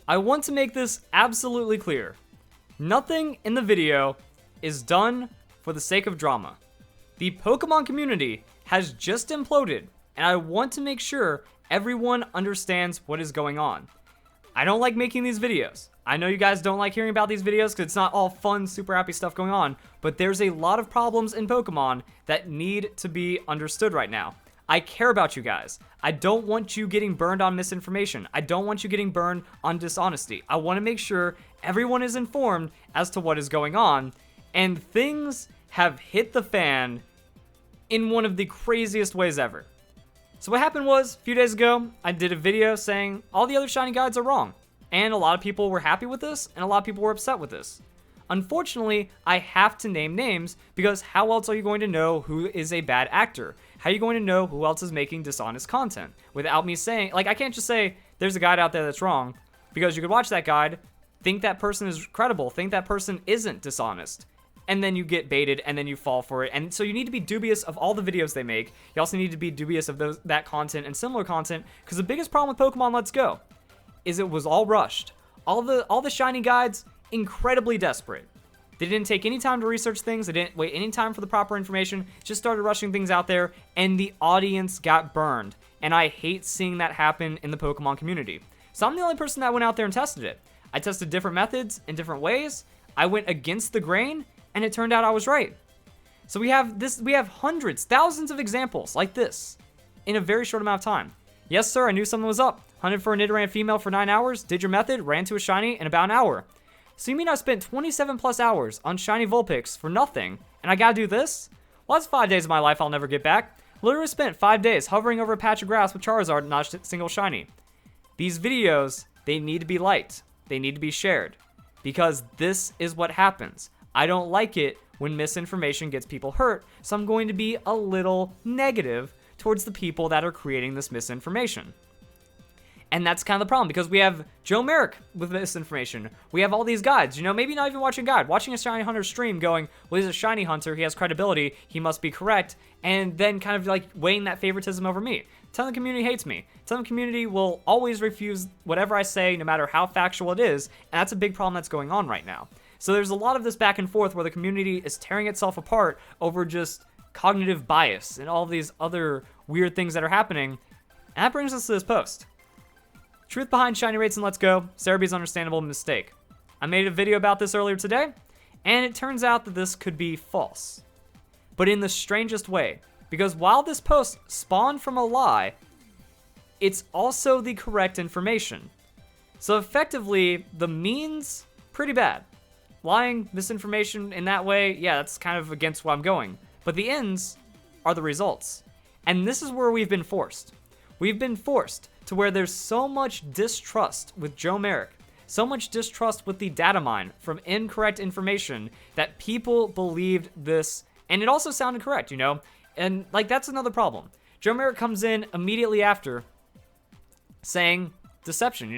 I want to make this absolutely clear. Nothing in the video is done for the sake of drama. The Pokemon community has just imploded, and I want to make sure everyone understands what is going on. I don't like making these videos. I know you guys don't like hearing about these videos because it's not all fun, super happy stuff going on, but there's a lot of problems in Pokemon that need to be understood right now. I care about you guys. I don't want you getting burned on misinformation. I don't want you getting burned on dishonesty. I want to make sure everyone is informed as to what is going on, and things have hit the fan in one of the craziest ways ever. So what happened was, a few days ago, I did a video saying all the other shiny guides are wrong. And a lot of people were happy with this, and a lot of people were upset with this. Unfortunately, I have to name names because how else are you going to know who is a bad actor? How are you going to know who else is making dishonest content? Without me saying, like, I can't just say there's a guide out there that's wrong, because you could watch that guide, think that person is credible, think that person isn't dishonest, and then you get baited and then you fall for it. And so you need to be dubious of all the videos they make. You also need to be dubious of that content and similar content, because the biggest problem with Pokemon Let's Go is it was all rushed. All the shiny guides, incredibly desperate. They didn't take any time to research things. They didn't wait any time for the proper information. Just started rushing things out there, and the audience got burned. And I hate seeing that happen in the Pokemon community. So I'm the only person that went out there and tested it. I tested different methods in different ways. I went against the grain, and it turned out I was right. So we have hundreds, thousands of examples like this in a very short amount of time. Yes, sir, I knew something was up. Hunted for a Nidoran female for 9 hours, did your method, ran to a shiny in about an hour. So you mean I spent 27 plus hours on shiny Vulpix for nothing, and I gotta do this? Well, that's 5 days of my life I'll never get back. Literally spent 5 days hovering over a patch of grass with Charizard and not a single shiny. These videos, they need to be liked. They need to be shared. Because this is what happens. I don't like it when misinformation gets people hurt, so I'm going to be a little negative towards the people that are creating this misinformation. And that's kind of the problem, because we have Joe Merrick with misinformation. We have all these guides, maybe not even watching a guide, watching a shiny hunter stream going, well, he's a shiny hunter, he has credibility, he must be correct, and then kind of like weighing that favoritism over me. Ton of the community hates me. Ton of the community will always refuse whatever I say, no matter how factual it is, and that's a big problem that's going on right now. So there's a lot of this back and forth where the community is tearing itself apart over just cognitive bias and all these other weird things that are happening. And that brings us to this post. Truth behind shiny rates in Let's Go, Cerebee's understandable mistake. I made a video about this earlier today, and it turns out that this could be false. But in the strangest way, because while this post spawned from a lie, it's also the correct information. So effectively, the means, pretty bad. Lying, misinformation in that way, yeah, that's kind of against where I'm going. But the ends are the results. And this is where we've been forced. We've been forced to where there's so much distrust with Joe Merrick, so much distrust with the data mine from incorrect information that people believed this, and it also sounded correct, And like, that's another problem. Joe Merrick comes in immediately after saying deception,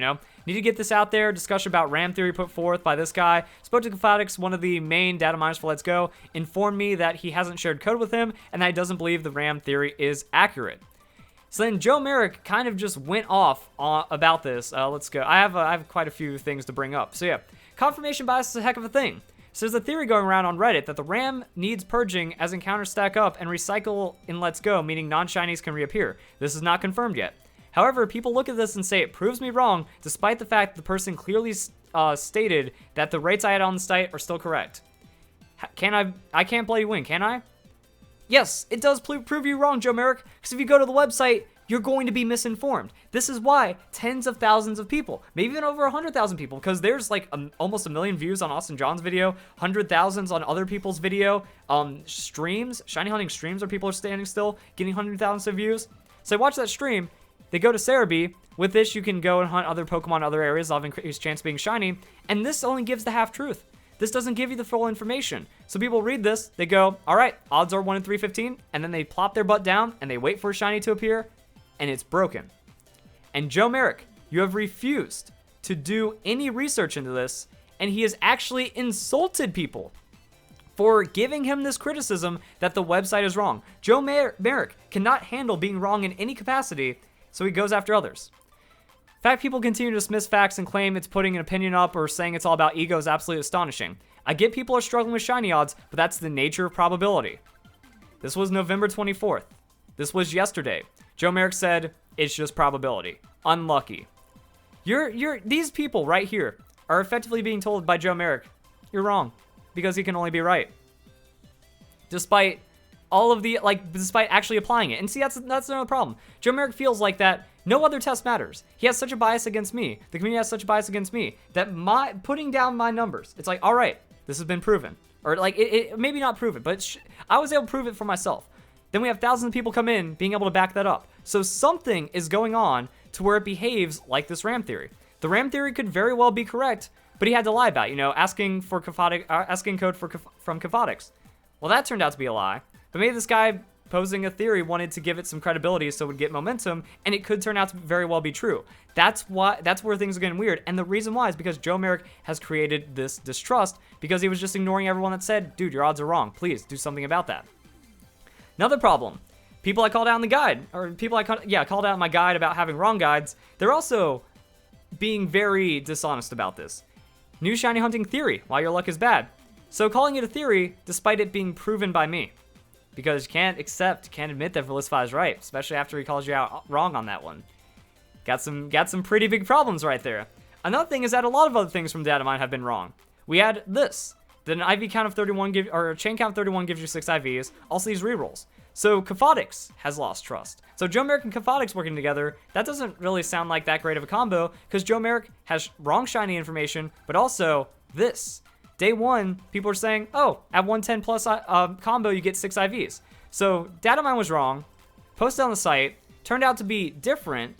Need to get this out there. Discussion about RAM theory put forth by this guy. Spoke to Confidix, one of the main data miners for Let's Go, informed me that he hasn't shared code with him and that he doesn't believe the RAM theory is accurate. So then Joe Merrick kind of just went off about this. Let's go. I have quite a few things to bring up. So yeah, confirmation bias is a heck of a thing. So there's a theory going around on Reddit that the RAM needs purging as encounters stack up and recycle in Let's Go, meaning non-shinies can reappear. This is not confirmed yet. However, people look at this and say it proves me wrong, despite the fact that the person clearly stated that the rates I had on the site are still correct. I can't play you win, can I? Yes, it does prove you wrong, Joe Merrick, because if you go to the website, you're going to be misinformed. This is why tens of thousands of people, maybe even over 100,000 people, because there's like almost 1 million views on Austin John's video, 100,000s on other people's video, streams, shiny hunting streams where people are standing still, getting 100,000 of views. So watch that stream, they go to Cerebe. With this, you can go and hunt other Pokemon in other areas, have increased chance of being shiny, and this only gives the half truth. This doesn't give you the full information. So people read this, they go, all right, odds are 1 in 315, and then they plop their butt down and they wait for a shiny to appear, and it's broken. And Joe Merrick, you have refused to do any research into this, and he has actually insulted people for giving him this criticism that the website is wrong. Joe Merrick cannot handle being wrong in any capacity, so he goes after others. The fact people continue to dismiss facts and claim it's putting an opinion up or saying it's all about ego is absolutely astonishing. I get people are struggling with shiny odds, but that's the nature of probability. This was November 24th. This was yesterday. Joe Merrick said, it's just probability. Unlucky. These people right here are effectively being told by Joe Merrick, you're wrong, because he can only be right. Despite all of the, despite actually applying it. And see, that's another problem. Joe Merrick feels like that no other test matters. He has such a bias against me. The community has such a bias against me that putting down my numbers, it's like, all right, this has been proven. Or it maybe not proven, but I was able to prove it for myself. Then we have thousands of people come in being able to back that up. So something is going on to where it behaves like this RAM theory. The RAM theory could very well be correct, but he had to lie about it, asking code from Cafotics. Well, that turned out to be a lie. But maybe this guy posing a theory wanted to give it some credibility so it would get momentum, and it could turn out to very well be true. That's where things are getting weird. And the reason why is because Joe Merrick has created this distrust because he was just ignoring everyone that said, dude, your odds are wrong. Please do something about that. Another problem. People I called out in the guide, or people I called out in my guide about having wrong guides, they're also being very dishonest about this. New shiny hunting theory, why your luck is bad. So calling it a theory despite it being proven by me. Because you can't admit that Verlisify is right, especially after he calls you out wrong on that one. Got some pretty big problems right there. Another thing is that a lot of other things from data mine have been wrong. We had this, that an IV count of 31 or a chain count of 31 gives you 6 IVs, also these rerolls. So Cafotics has lost trust. So Joe Merrick and Cafotics working together, that doesn't really sound like that great of a combo, because Joe Merrick has wrong shiny information, but also this. Day 1, people are saying, oh, at 110 plus combo, you get 6 IVs. So data mine was wrong, posted on the site, turned out to be different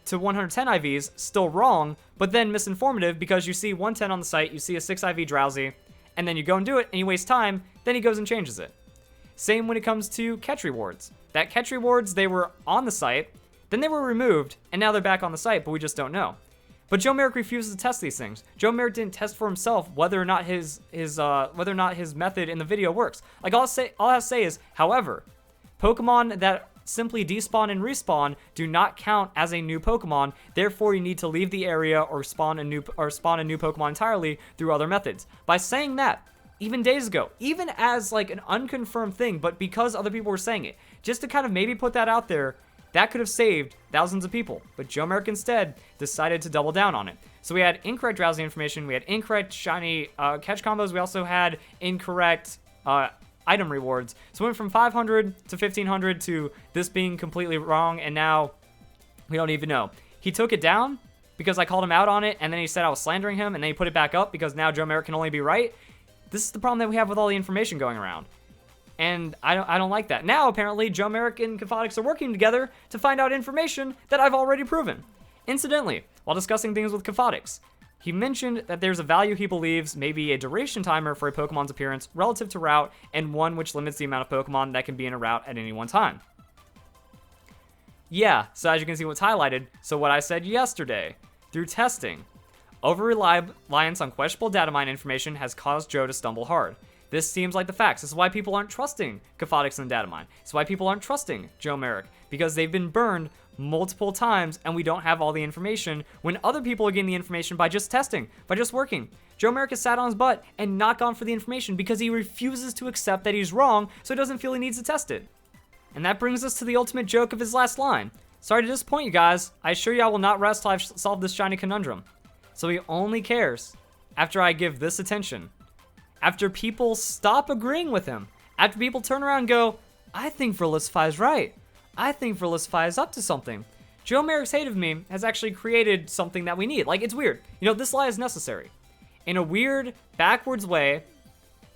to 110 IVs, still wrong, but then misinformative because you see 110 on the site, you see a 6 IV drowsy, and then you go and do it, and you waste time, then he goes and changes it. Same when it comes to catch rewards. That catch rewards, they were on the site, then they were removed, and now they're back on the site, but we just don't know. But Joe Merrick refuses to test these things. Joe Merrick didn't test for himself whether or not his method in the video works. Like all I have to say is, however, Pokemon that simply despawn and respawn do not count as a new Pokemon. Therefore, you need to leave the area or spawn a new Pokemon entirely through other methods. By saying that, even days ago, even as like an unconfirmed thing, but because other people were saying it, just to kind of maybe put that out there, that could have saved thousands of people. But Joe Merrick instead decided to double down on it. So we had incorrect drowsy information, we had incorrect shiny catch combos, we also had incorrect item rewards. So we went from 500 to 1500 to this being completely wrong, and now we don't even know. He took it down because I called him out on it, and then he said I was slandering him, and then he put it back up because now Joe Merrick can only be right. This is the problem that we have with all the information going around. And I don't like that. Now, apparently, Joe Merrick and Cafotics are working together to find out information that I've already proven. Incidentally, while discussing things with Cafotics, he mentioned that there's a value he believes may be a duration timer for a Pokemon's appearance relative to route, and one which limits the amount of Pokemon that can be in a route at any one time. Yeah, so as you can see what's highlighted, so what I said yesterday, through testing, over-reliance on questionable data mine information has caused Joe to stumble hard. This seems like the facts. This is why people aren't trusting Cafotics and data mine. It's why people aren't trusting Joe Merrick, because they've been burned multiple times and we don't have all the information when other people are getting the information by just testing, by just working. Joe Merrick has sat on his butt and not gone for the information because he refuses to accept that he's wrong, so he doesn't feel he needs to test it. And that brings us to the ultimate joke of his last line. Sorry to disappoint you guys. I assure you I will not rest till I've solved this shiny conundrum. So he only cares after I give this attention. After people stop agreeing with him. After people turn around and go, I think Verlisify is right. I think Verlisify is up to something. Joe Merrick's hate of me has actually created something that we need. Like, it's weird. This lie is necessary. In a weird, backwards way,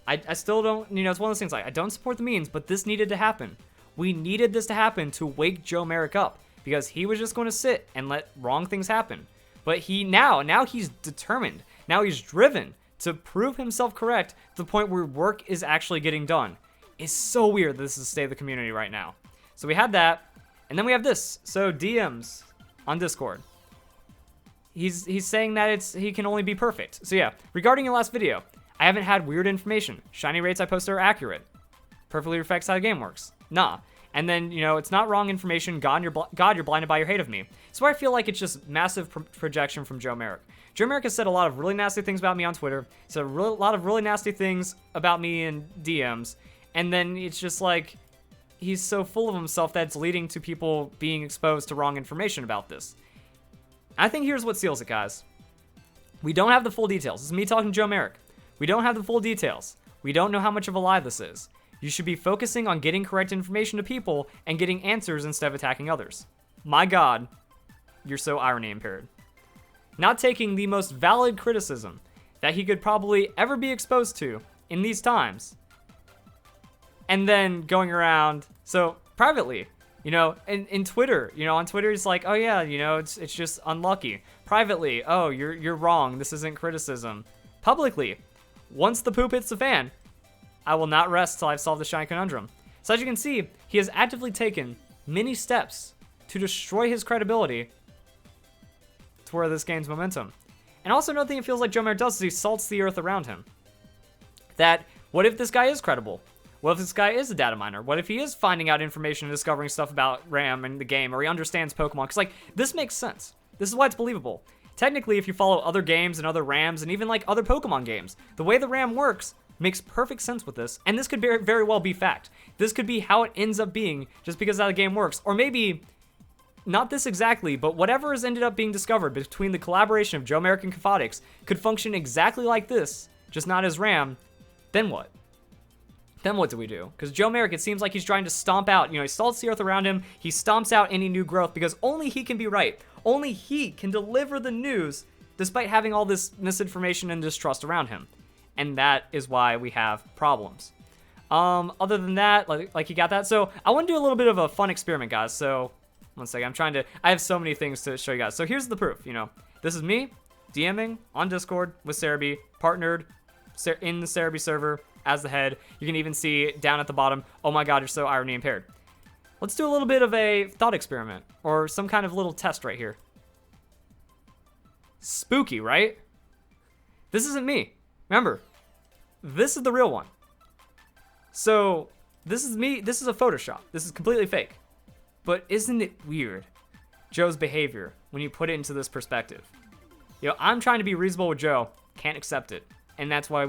I still don't, it's one of those things like, I don't support the means, but this needed to happen. We needed this to happen to wake Joe Merrick up, because he was just going to sit and let wrong things happen. But now he's determined. Now he's driven to prove himself correct to the point where work is actually getting done. It's so weird that this is the state of the community right now. So we had that, and then we have this. So DMs on Discord. He's saying that he can only be perfect. So yeah, regarding your last video, I haven't had weird information. Shiny rates I posted are accurate. Perfectly reflects how the game works. Nah. And then, you know, it's not wrong information. God, you're blinded by your hate of me. So I feel like it's just massive projection from Joe Merrick. Joe Merrick has said a lot of really nasty things about me on Twitter. Said a lot of really nasty things about me in DMs. And then it's just like, he's so full of himself that it's leading to people being exposed to wrong information about this. I think here's what seals it, guys. We don't have the full details. This is me talking to Joe Merrick. We don't have the full details. We don't know how much of a lie this is. You should be focusing on getting correct information to people and getting answers instead of attacking others. My God, you're so irony impaired. Not taking the most valid criticism that he could probably ever be exposed to in these times, and then going around, so privately, you know, in Twitter, you know, on Twitter, it's like, oh yeah, you know, it's just unlucky. Privately, oh, you're wrong, this isn't criticism. Publicly, once the poop hits the fan, I will not rest till I've solved the shiny conundrum. So as you can see, he has actively taken many steps to destroy his credibility to where this gains momentum. And also another thing it feels like Joe Merrick does is he salts the earth around him. That, what if this guy is credible? What if this guy is a data miner? What if he is finding out information and discovering stuff about RAM and the game, or he understands Pokemon? Because, like, this makes sense. This is why it's believable. Technically, if you follow other games and other RAMs and even, like, other Pokemon games, the way the RAM works makes perfect sense with this, and this could very well be fact. This could be how it ends up being just because how the game works. Or maybe, not this exactly, but whatever has ended up being discovered between the collaboration of Joe Merrick and Cafotix could function exactly like this, just not as RAM. Then what? Then what do we do? Because Joe Merrick, it seems like he's trying to stomp out, you know, he salts the earth around him, he stomps out any new growth because only he can be right. Only he can deliver the news despite having all this misinformation and distrust around him. And that is why we have problems. Other than that, like you got that. So I want to do a little bit of a fun experiment, guys. So one second, I have so many things to show you guys. So here's the proof, you know. This is me DMing on Discord with Cerebi, partnered in the Cerebi server as the head. You can even see down at the bottom, oh my God, you're so irony impaired. Let's do a little bit of a thought experiment or some kind of little test right here. Spooky, right? This isn't me. Remember, this is the real one. So this is me. This is a Photoshop. This is completely fake. But isn't it weird, Joe's behavior, when you put it into this perspective? You know, I'm trying to be reasonable with Joe. Can't accept it. And that's why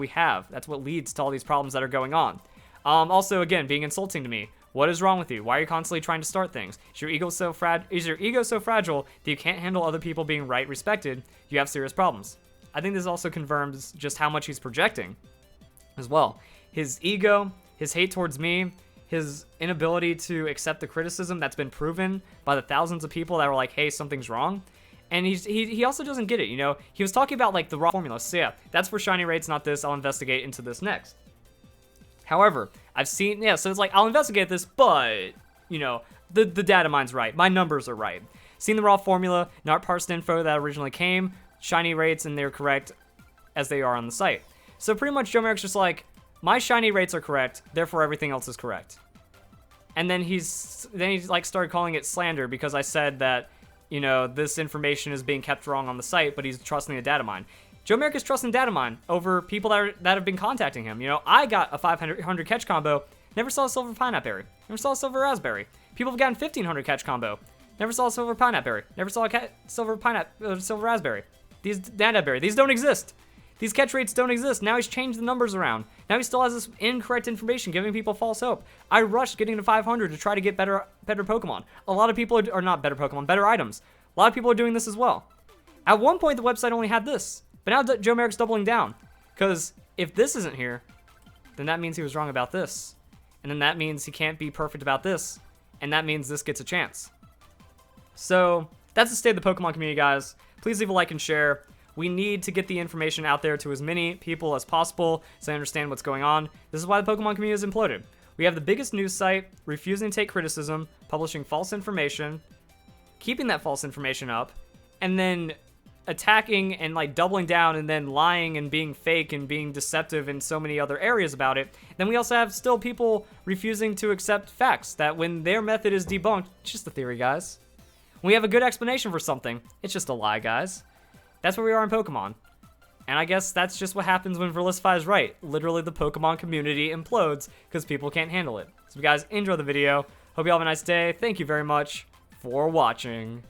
that's what leads to all these problems that are going on. Also, again, being insulting to me. What is wrong with you? Why are you constantly trying to start things? Is your ego so fragile that you can't handle other people being right, respected? You have serious problems. I think this also confirms just how much he's projecting as well. His ego, his hate towards me, his inability to accept the criticism that's been proven by the thousands of people that were like, hey, something's wrong. And he also doesn't get it, you know? He was talking about, like, the raw formula. So, yeah, that's for shiny rates, not this. I'll investigate into this next. However, I've seen, yeah, so it's like, I'll investigate this, but, you know, the data mine's right. My numbers are right. Seen the raw formula, not parsed info that originally came, shiny rates, and they're correct as they are on the site. So pretty much Joe Merrick's just like, my shiny rates are correct, therefore everything else is correct. And then he's like started calling it slander because I said that, you know, this information is being kept wrong on the site, but he's trusting the data mine. Joe Merrick is trusting data mine over people that have been contacting him. You know, I got a 500 catch combo, never saw a silver pineapple berry, never saw a silver raspberry. People have gotten 1500 catch combo, never saw a silver pineapple berry, never saw a silver raspberry. These data berry, these don't exist. These catch rates don't exist. Now he's changed the numbers around. Now he still has this incorrect information, giving people false hope. I rushed getting to 500 to try to get better Pokemon. A lot of people are not better Pokemon, better items. A lot of people are doing this as well. At one point, the website only had this, but now Joe Merrick's doubling down. Because if this isn't here, then that means he was wrong about this. And then that means he can't be perfect about this. And that means this gets a chance. So that's the state of the Pokemon community, guys. Please leave a like and share. We need to get the information out there to as many people as possible so they understand what's going on. This is why the Pokemon community has imploded. We have the biggest news site, refusing to take criticism, publishing false information, keeping that false information up, and then attacking and like doubling down and then lying and being fake and being deceptive in so many other areas about it. Then we also have still people refusing to accept facts that when their method is debunked, it's just a theory, guys. When we have a good explanation for something, it's just a lie, guys. That's where we are in Pokemon. And I guess that's just what happens when Verlisify is right. Literally, the Pokemon community implodes because people can't handle it. So if you guys enjoy the video, Hope you all have a nice day. Thank you very much for watching.